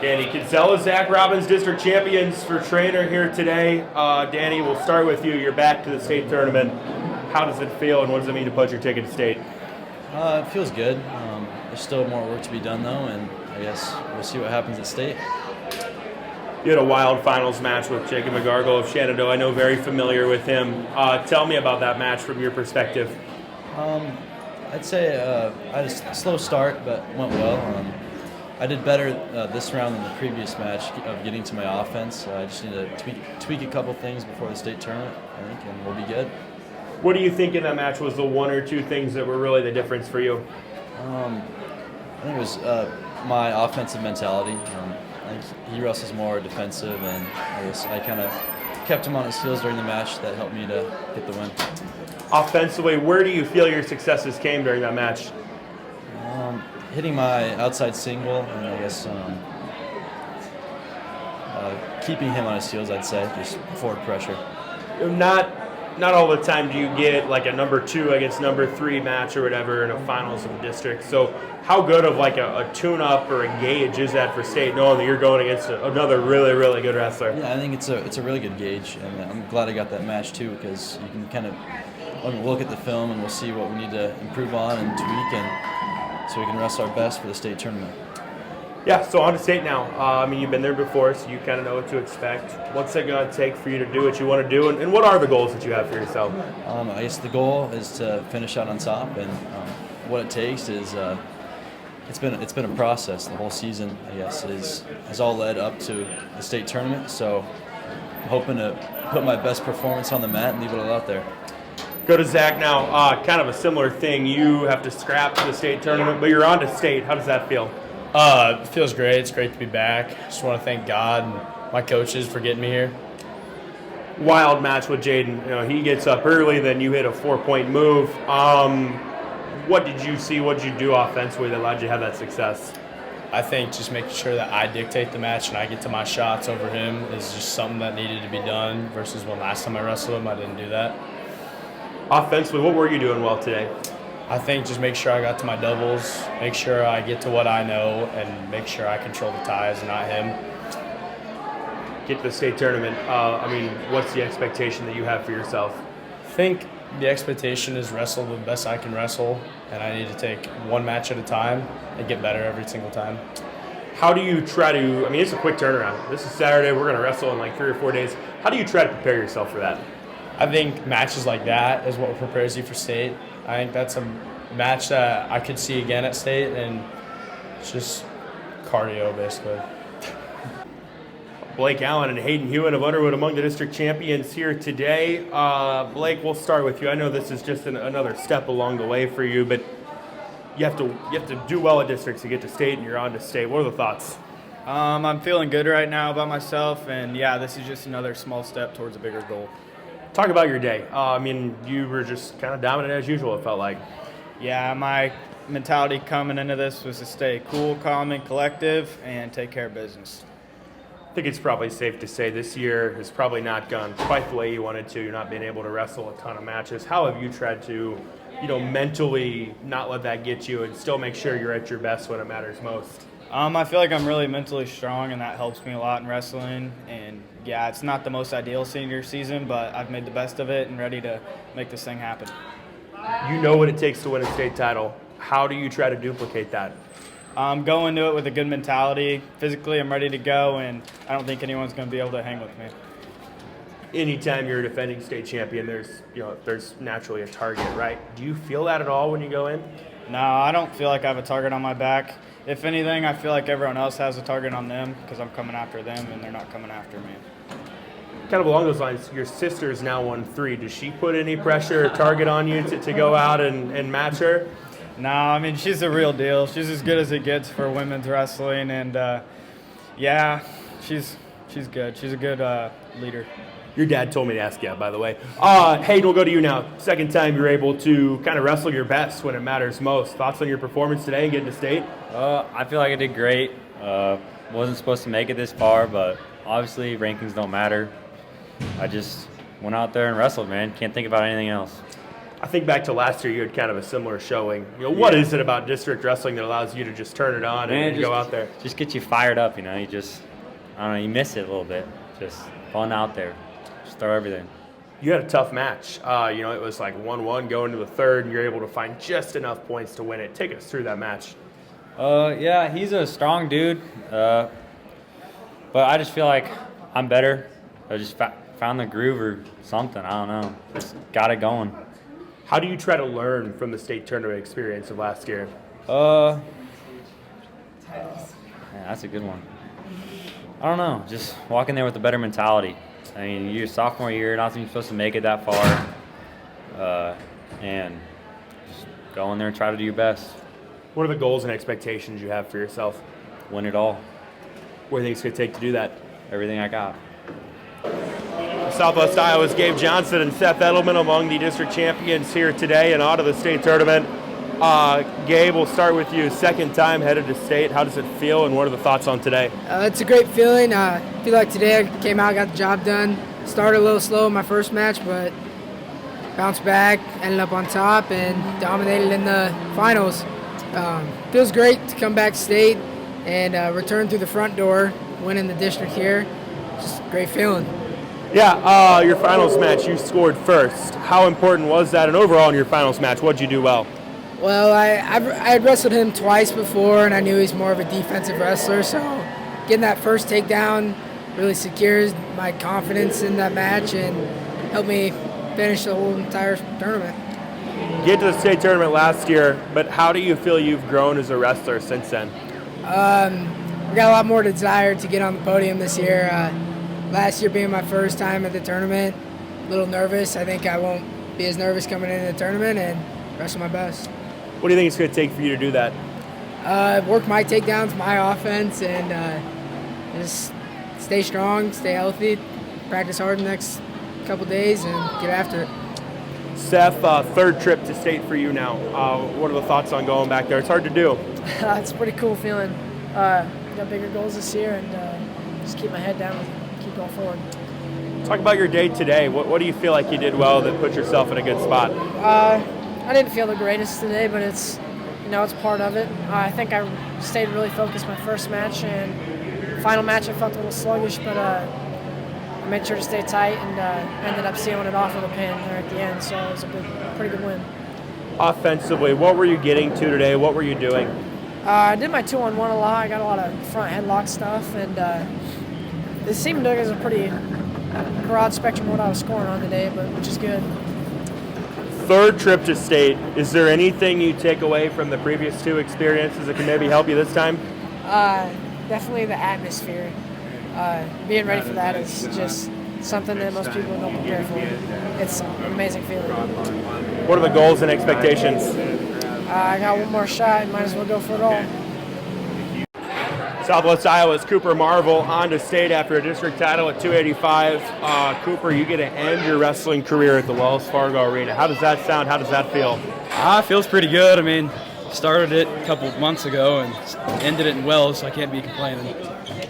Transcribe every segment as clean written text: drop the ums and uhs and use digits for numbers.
Danny Kinsella, Zach Robbins, district champions for trainer here today. Danny, we'll start with you. You're back to the state tournament. How does it feel, and what does it mean to punch your ticket to state? It feels good. There's still more work to be done, though, and I guess we'll see what happens at state. You had a wild finals match with Jacob McGargle of Shenandoah. I know very familiar with him. Tell me about that match from your perspective. I'd say I had a slow start, but went well. I did better this round than the previous match of getting to my offense. I just need to tweak a couple things before the state tournament, I think, and we'll be good. What do you think in that match was the one or two things that were really the difference for you? I think it was my offensive mentality. I think he wrestles more defensive, and I kind of kept him on his heels during the match. That helped me to get the win. Offensively, where do you feel your successes came during that match? Hitting my outside single, and I guess keeping him on his heels, I'd say, just forward pressure. Not all the time do you get like a number 2 against number 3 match or whatever in a finals of a district. So how good of like a tune-up or a gauge is that for state, knowing that you're going against another really, really good wrestler? Yeah, I think it's a really good gauge, and I'm glad I got that match too, because you can kind of look at the film and we'll see what we need to improve on and tweak, and so we can wrestle our best for the state tournament. Yeah, so on to state now. You've been there before, so you kind of know what to expect. What's it going to take for you to do what you want to do, and what are the goals that you have for yourself? I guess the goal is to finish out on top, and what it takes is it's been a process. The whole season, I guess, has all led up to the state tournament. So I'm hoping to put my best performance on the mat and leave it all out there. Go to Zach now. Kind of a similar thing. You have to scrap to the state tournament, but you're on to state. How does that feel? It feels great. It's great to be back. Just want to thank God and my coaches for getting me here. Wild match with Jaden. He gets up early, then you hit a 4-point move. What did you see? What did you do offensively that allowed you to have that success? I think just making sure that I dictate the match and I get to my shots over him is just something that needed to be done versus when last time I wrestled him, I didn't do that. Offensively, what were you doing well today? I think just make sure I got to my doubles, make sure I get to what I know, and make sure I control the ties and not him. Get to the state tournament. What's the expectation that you have for yourself? I think the expectation is wrestle the best I can wrestle, and I need to take one match at a time and get better every single time. How do you try to, it's a quick turnaround. This is Saturday, we're going to wrestle in like 3 or 4 days. How do you try to prepare yourself for that? I think matches like that is what prepares you for state. I think that's a match that I could see again at state, and it's just cardio, basically. Blake Allen and Hayden Hewitt of Underwood among the district champions here today. Blake, we'll start with you. I know this is just another step along the way for you, but you have to do well at districts to get to state, and you're on to state. What are the thoughts? I'm feeling good right now about myself, and yeah, this is just another small step towards a bigger goal. Talk about your day. You were just kind of dominant as usual, it felt like. Yeah, my mentality coming into this was to stay cool, calm, and collective, and take care of business. I think it's probably safe to say this year has probably not gone quite the way you wanted to. You're not being able to wrestle a ton of matches. How have you tried to, mentally not let that get you and still make sure you're at your best when it matters most? I feel like I'm really mentally strong, and that helps me a lot in wrestling. And yeah, it's not the most ideal senior season, but I've made the best of it and ready to make this thing happen. You know what it takes to win a state title. How do you try to duplicate that? Go into it with a good mentality. Physically, I'm ready to go, and I don't think anyone's going to be able to hang with me. Anytime you're a defending state champion, there's naturally a target, right? Do you feel that at all when you go in? No, I don't feel like I have a target on my back. If anything, I feel like everyone else has a target on them because I'm coming after them and they're not coming after me. Kind of along those lines, your sister's now won 3. Does she put any pressure or target on you to go out and match her? No, she's the real deal. She's as good as it gets for women's wrestling, and yeah, she's good. She's a good leader. Your dad told me to ask you, by the way. Hayden, we'll go to you now. Second time you're able to kind of wrestle your best when it matters most. Thoughts on your performance today and getting to state? I feel like I did great. Wasn't supposed to make it this far, but obviously rankings don't matter. I just went out there and wrestled, man. Can't think about anything else. I think back to last year, you had kind of a similar showing. What is it about district wrestling that allows you to just turn it on and go out there? Just get you fired up, You just, I don't know, you miss it a little bit. Just fun out there. Just throw everything. You had a tough match. It was like 1-1 going to the third, and you're able to find just enough points to win it. Take us through that match. Yeah, he's a strong dude, but I just feel like I'm better. I just found the groove or something. I don't know. Just got it going. How do you try to learn from the state tournament experience of last year? Yeah, that's a good one. I don't know. Just walk in there with a better mentality. I mean, your sophomore year, not even supposed to make it that far, and just go in there and try to do your best. What are the goals and expectations you have for yourself? Win it all. What do you think it's going to take to do that? Everything I got. Southwest Iowa's Gabe Johnson and Seth Edelman among the district champions here today and out of the state tournament. Gabe, we'll start with you. Second time headed to state. How does it feel, and what are the thoughts on today? It's a great feeling. I feel like today I came out, got the job done. Started a little slow in my first match, but bounced back, ended up on top, and dominated in the finals. Feels great to come back to state and return through the front door, winning the district here. Just a great feeling. Yeah, your finals match, you scored first. How important was that? And overall in your finals match, what did you do well? Well, I had wrestled him twice before, and I knew he's more of a defensive wrestler, so getting that first takedown really secures my confidence in that match and helped me finish the whole entire tournament. Get to the state tournament last year, but how do you feel you've grown as a wrestler since then? We got a lot more desire to get on the podium this year. Last year being my first time at the tournament, a little nervous. I think I won't be as nervous coming into the tournament and wrestle my best. What do you think it's going to take for you to do that? Work my takedowns, my offense, and just stay strong, stay healthy, practice hard the next couple days, and get after it. Seth, third trip to state for you now. What are the thoughts on going back there? It's hard to do. It's a pretty cool feeling. Got bigger goals this year, and just keep my head down and keep going forward. Talk about your day today. What do you feel like you did well that put yourself in a good spot? I didn't feel the greatest today, but it's part of it. I think I stayed really focused my first match, and final match I felt a little sluggish, but I made sure to stay tight and ended up sealing it off with a pin there at the end, so it was a pretty good win. Offensively, what were you getting to today? What were you doing? I did my 2-on-1 a lot. I got a lot of front headlock stuff, and it seemed like it was a pretty broad spectrum of what I was scoring on today, but which is good. Third trip to state. Is there anything you take away from the previous two experiences that can maybe help you this time? Definitely the atmosphere. Being ready for that is just something that most people don't prepare for. It's an amazing feeling. What are the goals and expectations? I got one more shot. Might as well go for it all. Southwest Iowa's Cooper Marvel on to state after a district title at 285. Cooper, you get to end your wrestling career at the Wells Fargo Arena. How does that sound? How does that feel? It feels pretty good. I mean, started it a couple months ago and ended it in Wells, so I can't be complaining.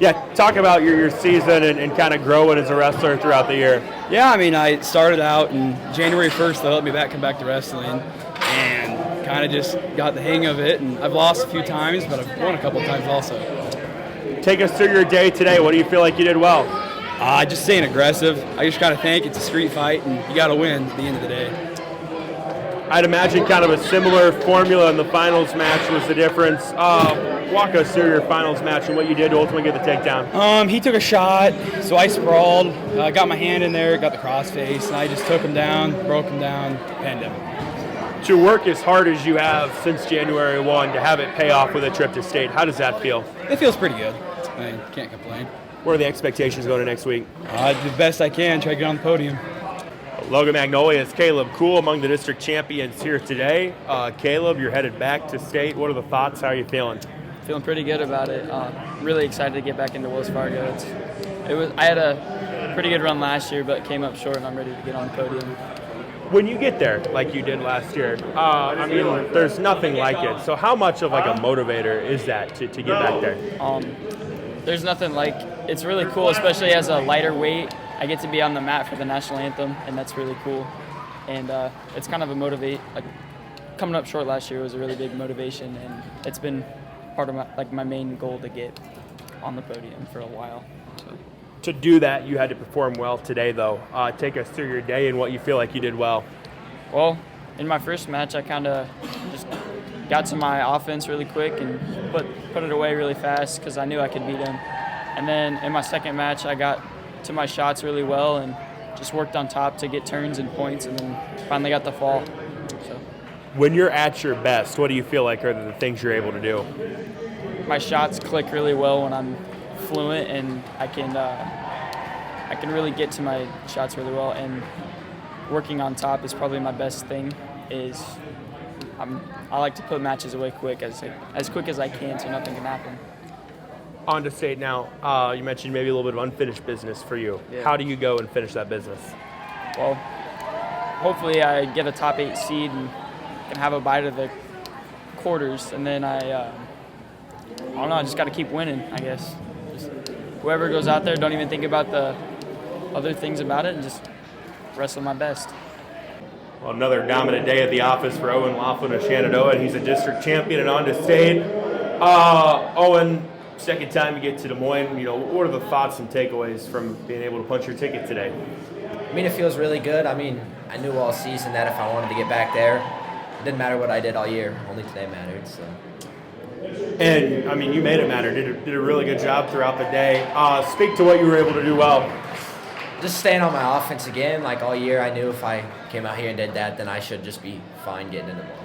Yeah, talk about your season and kind of growing as a wrestler throughout the year. Yeah, I mean, I started out in January 1st. They let me come back to wrestling, and kind of just got the hang of it. And I've lost a few times, but I've won a couple of times also. Take us through your day today. What do you feel like you did well? Just staying aggressive. I just got to think it's a street fight, and you got to win at the end of the day. I'd imagine kind of a similar formula in the finals match was the difference. Walk us through your finals match and what you did to ultimately get the takedown. He took a shot, so I sprawled, got my hand in there, got the crossface, and I just took him down, broke him down, pinned him. To work as hard as you have since January 1, to have it pay off with a trip to state, how does that feel? It feels pretty good. I mean, can't complain. What are the expectations going to next week? Do the best I can, try to get on the podium. Logan Magnolia's Caleb Cool among the district champions here today. Caleb, you're headed back to state. What are the thoughts? How are you feeling? Feeling pretty good about it. Really excited to get back into Wells Fargo. I had a pretty good run last year, but came up short, and I'm ready to get on the podium. When you get there, like you did last year, I mean, there's nothing like it. So how much of like a motivator is that to get back there? There's nothing like. It's really cool, especially as a lighter weight. I get to be on the mat for the national anthem, and that's really cool. and it's kind of a motivate. Like coming up short last year was a really big motivation, and it's been part of my main goal to get on the podium for a while. So. To do that, you had to perform well today, though. Take us through your day and what you feel like you did well. Well, in my first match, I kind of just got to my offense really quick and put it away really fast because I knew I could beat him. And then in my second match, I got to my shots really well and just worked on top to get turns and points, and then finally got the fall. So. When you're at your best, what do you feel like are the things you're able to do? My shots click really well when I'm fluent, and I can really get to my shots really well. And working on top is probably my best thing. I like to put matches away quick as quick as I can, so nothing can happen. On to state now. You mentioned maybe a little bit of unfinished business for you. Yeah. How do you go and finish that business? Well, hopefully I get a top 8 seed and can have a bite of the quarters, and then I don't know. I just got to keep winning, I guess. Just whoever goes out there, don't even think about the other things about it, and just wrestle my best. Well, another dominant day at the office for Owen Laughlin of Shenandoah. He's a district champion and on to state. Owen, second time you get to Des Moines. What are the thoughts and takeaways from being able to punch your ticket today? I mean, it feels really good. I mean, I knew all season that if I wanted to get back there, it didn't matter what I did all year. Only today mattered. So. And, I mean, you made it matter. Did a really good job throughout the day. Speak to what you were able to do well. Just staying on my offense again. Like all year, I knew if I came out here and did that, then I should just be fine getting in the ball.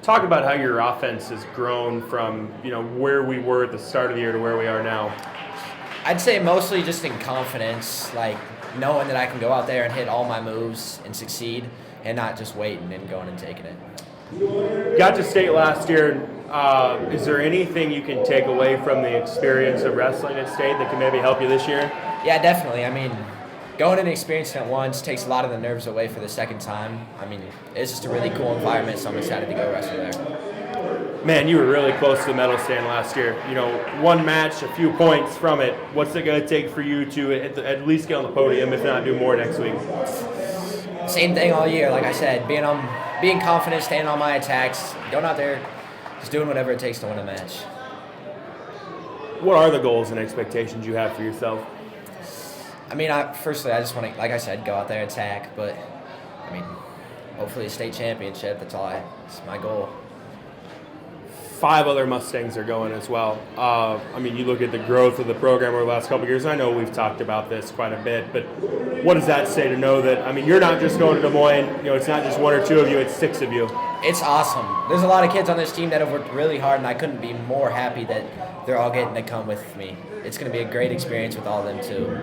Talk about how your offense has grown from, where we were at the start of the year to where we are now. I'd say mostly just in confidence, like knowing that I can go out there and hit all my moves and succeed, and not just waiting and going and taking it. Got to state last year. Is there anything you can take away from the experience of wrestling at state that can maybe help you this year? Yeah, definitely. I mean, going and experiencing it once takes a lot of the nerves away for the second time. I mean, it's just a really cool environment, so I'm excited to go wrestle there. Man, you were really close to the medal stand last year. One match, a few points from it. What's it going to take for you to at least get on the podium, if not do more next week? Same thing all year, like I said, being confident, staying on my attacks, going out there, just doing whatever it takes to win a match. What are the goals and expectations you have for yourself? I mean, firstly, I just want to, like I said, go out there and attack. But, I mean, hopefully a state championship. That's it's my goal. 5 other Mustangs are going as well. I mean, you look at the growth of the program over the last couple of years. I know we've talked about this quite a bit, but what does that say to know that, I mean, you're not just going to Des Moines, it's not just 1 or 2 of you, it's 6 of you. It's awesome. There's a lot of kids on this team that have worked really hard, and I couldn't be more happy that they're all getting to come with me. It's going to be a great experience with all of them, too.